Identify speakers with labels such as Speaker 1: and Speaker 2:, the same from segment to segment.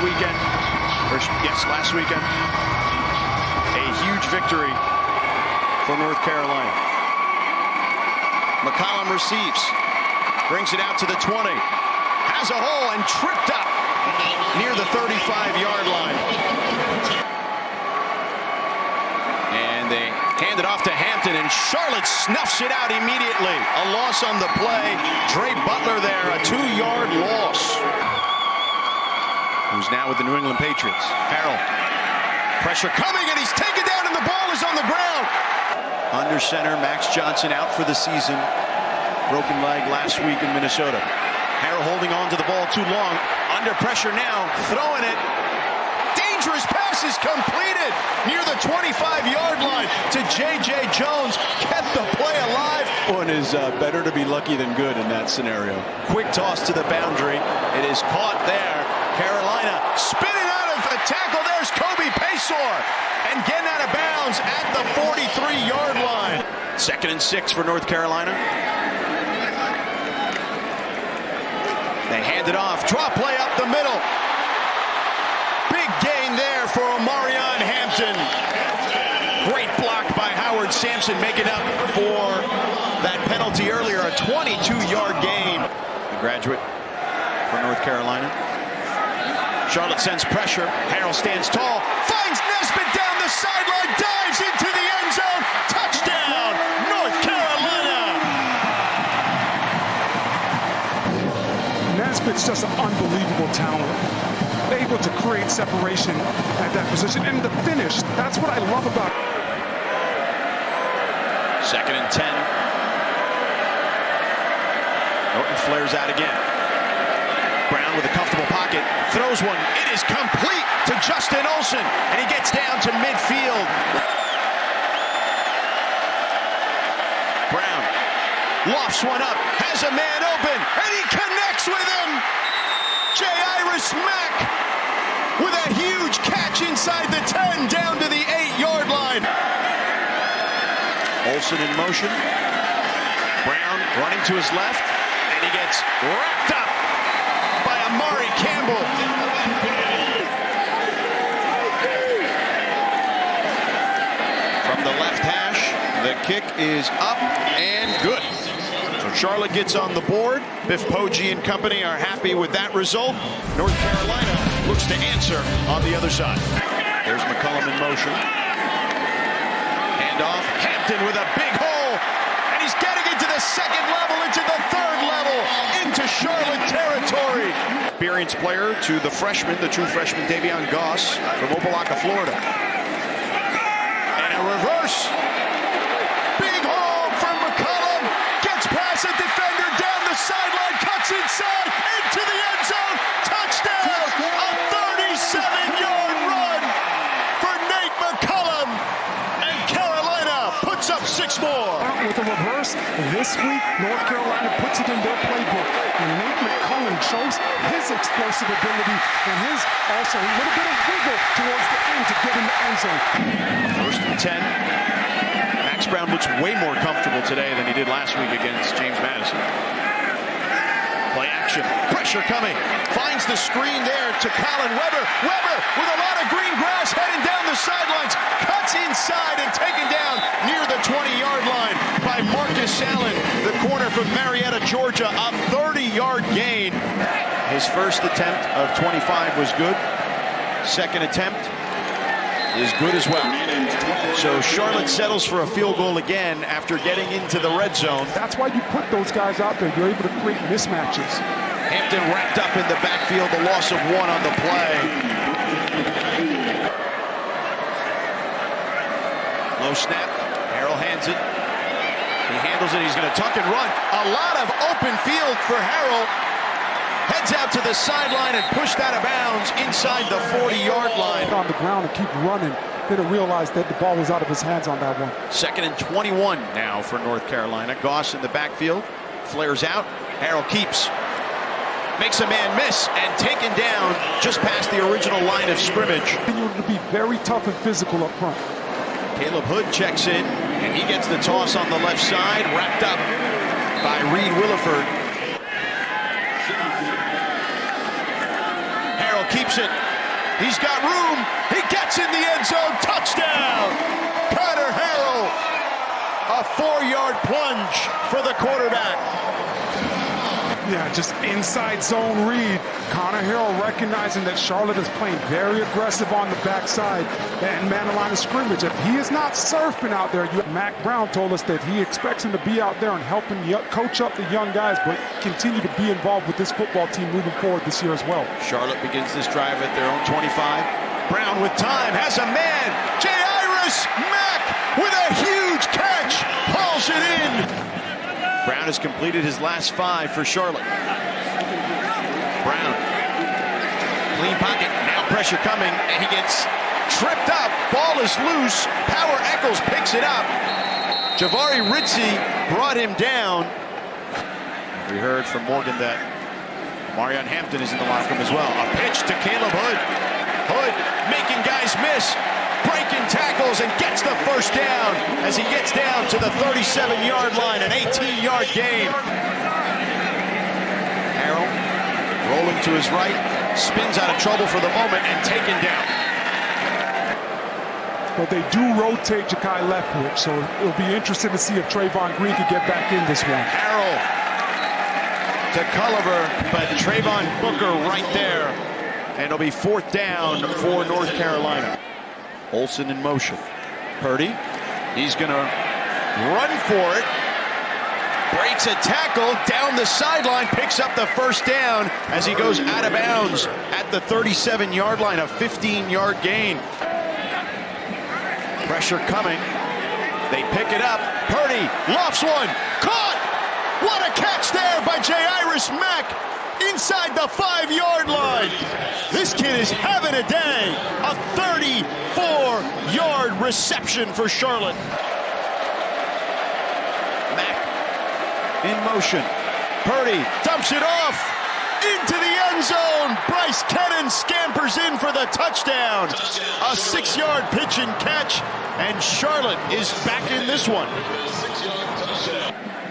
Speaker 1: weekend. Last weekend. A huge victory for North Carolina. McCullum receives, brings it out to the 20, has a hole and tripped up near the 35-yard line. And they hand it off to Hampton, and Charlotte snuffs it out immediately. A loss on the play. Dre Butler there, a 2-yard loss. Who's now with the New England Patriots. Harrell, pressure coming, and he's taken down, and the ball is on the ground. Under center, Max Johnson out for the season. Broken leg last week in Minnesota. Harrell holding on to the ball too long. Under pressure now, throwing it. Dangerous pass is completed near the 25-yard line to J.J. Jones. Kept the play alive. One is better to be lucky than good in that scenario. Quick toss to the boundary. It is caught there. Carolina spinning out of a tackle. There's Kobe Paysor. And getting out of bounds at the 43-yard line. 2nd and 6 for North Carolina. They hand it off. Draw play up the middle. Big gain there for Omarion Hampton. Great block by Howard Sampson, making up for that penalty earlier. A 22-yard gain. The graduate for North Carolina. Charlotte sends pressure. Harrell stands tall. Finds Nesbitt down the sideline. Dives into the end zone. Touchdown, North Carolina.
Speaker 2: Nesbitt's just an unbelievable talent. Able to create separation at that position. And the finish, that's what I love about it.
Speaker 1: 2nd and 10. Norton flares out again. Brown with a comfortable pocket, throws one. It is complete to Justin Olsen, and he gets down to midfield. Brown lofts one up, has a man open, and he connects with him. J.Iris Mack with a huge catch inside the 10, down to the 8-yard line. Olsen in motion. Brown running to his left, and he gets wrapped up by Amari Campbell. From the left hash, the kick is up and good. So Charlotte gets on the board. Biff Poggi and company are happy with that result. North Carolina looks to answer on the other side. There's McCullum in motion. Handoff, Hampton with a big hole, and he's getting into the 2nd level, into the 3rd level, into Charlotte territory. Experienced player to the freshman, the true freshman, Davion Gause from Opelika, Florida. And a reverse. Big hole from McCullum. Gets past a defender, down the sideline, cuts inside, into the end zone. Touchdown! A 37-yard run for Nate McCullum. And Carolina puts up 6 more.
Speaker 2: With a reverse, this week, North Carolina puts it in their playbook. And Nate McCullum shows his explosive ability and his also a little bit of wiggle towards the end to get in the end zone.
Speaker 1: 1st and 10. Mack Brown looks way more comfortable today than he did last week against James Madison. Play action. Pressure coming. Finds the screen there to Colin Weber. Weber with a lot of green grass heading down the sidelines. Cuts inside and taken down near the 20-yard line by Marcus Allen, the corner from Marietta, Georgia. A 30-yard gain. His first attempt of 25 was good. 2nd attempt is good as well. So Charlotte settles for a field goal again after getting into the red zone.
Speaker 2: That's why you put those guys out there. You're able to create mismatches.
Speaker 1: Hampton wrapped up in the backfield, the loss of 1 on the play. Low snap. Harrell hands it. He handles it. He's going to tuck and run. A lot of open field for Harrell. Heads out to the sideline and pushed out of bounds inside the 40-yard line.
Speaker 2: On the ground and keep running. Didn't realize that the ball was out of his hands on that one.
Speaker 1: 2nd and 21 now for North Carolina. Gause in the backfield. Flares out. Harrell keeps. Makes a man miss and taken down just past the original line of scrimmage.
Speaker 2: Continuing to be very tough and physical up front.
Speaker 1: Caleb Hood checks in, and he gets the toss on the left side, wrapped up by Reed Williford. Harrell keeps it, He's got room. He gets in the end zone. Touchdown. Harrell. A 4-yard plunge for the quarterback.
Speaker 2: Yeah, just inside zone read. Harrell recognizing that Charlotte is playing very aggressive on the backside and man the line of scrimmage. If he is not surfing out there, Mack Brown told us that he expects him to be out there and helping coach up the young guys, but continue to be involved with this football team moving forward this year as well.
Speaker 1: Charlotte begins this drive at their own 25. Brown with time, has a man. Mack with a huge catch, hauls it in. Brown has completed his last 5 for Charlotte. Brown, clean pocket, now pressure coming, and he gets tripped up. Ball is loose. Power Eccles picks it up. Javari Ritzy brought him down. We heard from Morgan that Marion Hampton is in the locker room as well. A pitch to Caleb Hood. Hood making guys miss. Breaking tackles and gets the first down as he gets down to the 37-yard line, an 18-yard gain. Harrell rolling to his right, spins out of trouble for the moment and taken down.
Speaker 2: But they do rotate Ja'Kai Leftwich, so it'll be interesting to see if Trayvon Green can get back in this one.
Speaker 1: Harrell to Culliver, but Trayvon Booker right there, and it'll be 4th down for North Carolina. Olsen in motion. Purdy, he's going to run for it. Breaks a tackle down the sideline, picks up the first down as he goes out of bounds at the 37-yard line, a 15-yard gain. Pressure coming. They pick it up. Purdy lofts one. Caught! What a catch there by Jairus Mack inside the 5-yard line. This kid is having a day. A 34-yard reception for Charlotte. Mack in motion. Purdy dumps it off into the end zone. Bryce Kennan scampers in for the touchdown. A 6-yard pitch and catch, and Charlotte is back in this one.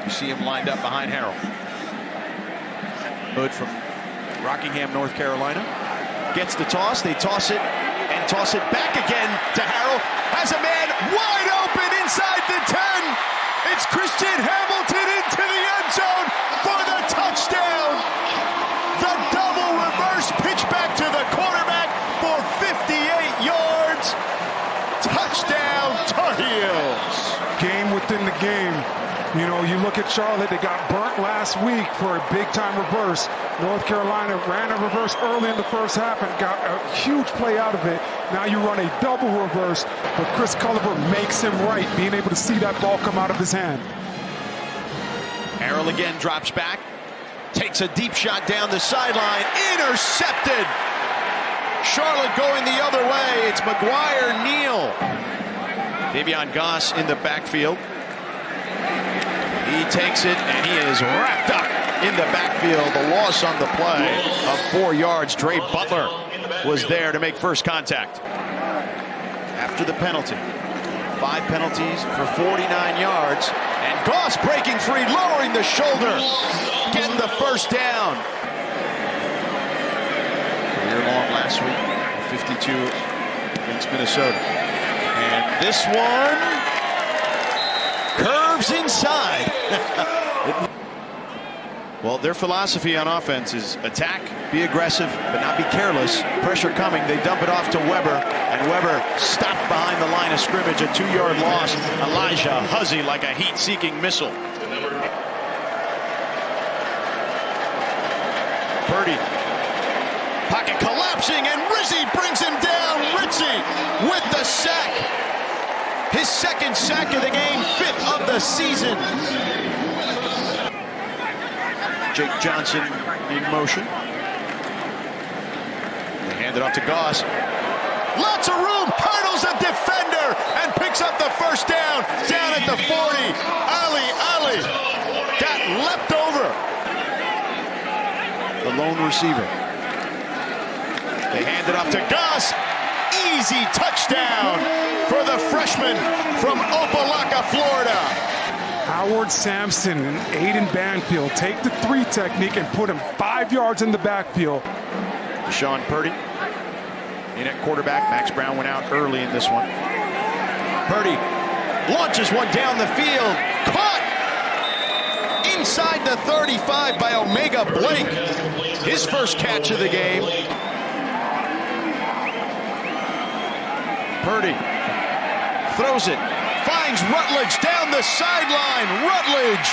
Speaker 1: You see him lined up behind Harrell. Hood from Rockingham, North Carolina, gets the toss. They toss it and toss it back again to Harrell. Has a man wide open inside the 10. It's Christian Hamilton into the end zone for the touchdown. The double reverse pitch back to the quarterback for 58 yards. Touchdown, Tar Heels.
Speaker 2: Game within the game. You know, you look at Charlotte, they got burnt last week for a big-time reverse. North Carolina ran a reverse early in the first half and got a huge play out of it. Now you run a double reverse, but Chris Culliver makes him right, being able to see that ball come out of his hand.
Speaker 1: Harrell again drops back, takes a deep shot down the sideline, intercepted. Charlotte going the other way. It's McGuire-Neal. Davion Gause in the backfield. He takes it, and he is wrapped up in the backfield. The loss on the play of 4 yards. Dre Butler was there to make first contact. After the penalty, 5 penalties for 49 yards. And Gause breaking free, lowering the shoulder, getting the first down. Career long last week, 52 against Minnesota. And this one curves inside. Well, their philosophy on offense is attack, be aggressive, but not be careless. Pressure coming, they dump it off to Weber, and Weber stopped behind the line of scrimmage, a 2-yard loss. Elijah Huzzy like a heat-seeking missile. Purdy, pocket collapsing, and Rizzi brings him down. Rizzi with the sack. His second sack of the game, 5th of the season. Jake Johnson in motion. They hand it off to Gause. Lots of room, hurdles a defender, and picks up the first down at the 40. Ali got leapt over. The lone receiver. They hand it off to Gause. Easy touchdown for the freshman from Opelika, Florida.
Speaker 2: Howard Sampson and Aiden Banfield take the 3 technique and put him 5 yards in the backfield.
Speaker 1: Deshaun Purdy In at quarterback, Mack Brown went out early in this one. Purdy launches one down the field. Caught inside the 35 by Omega Blake. His first catch of the game. Purdy throws it. Finds Rutledge down the sideline. Rutledge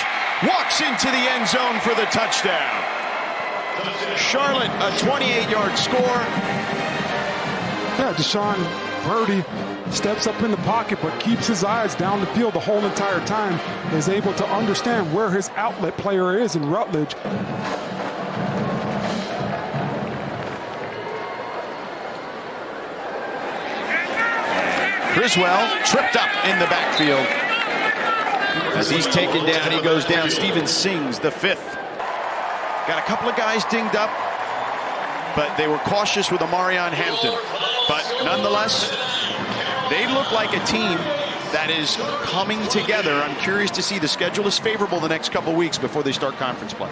Speaker 1: walks into the end zone for the touchdown. Charlotte, a 28-yard score.
Speaker 2: Yeah, Deshaun Purdy steps up in the pocket but keeps his eyes down the field the whole entire time. Is able to understand where his outlet player is in Rutledge.
Speaker 1: Criswell tripped up in the backfield. As he's taken down, he goes down. Steven Sings, the fifth. Got a couple of guys dinged up, but they were cautious with Amarion Hampton. But nonetheless, they look like a team that is coming together. I'm curious to see. The schedule is favorable the next couple weeks before they start conference play.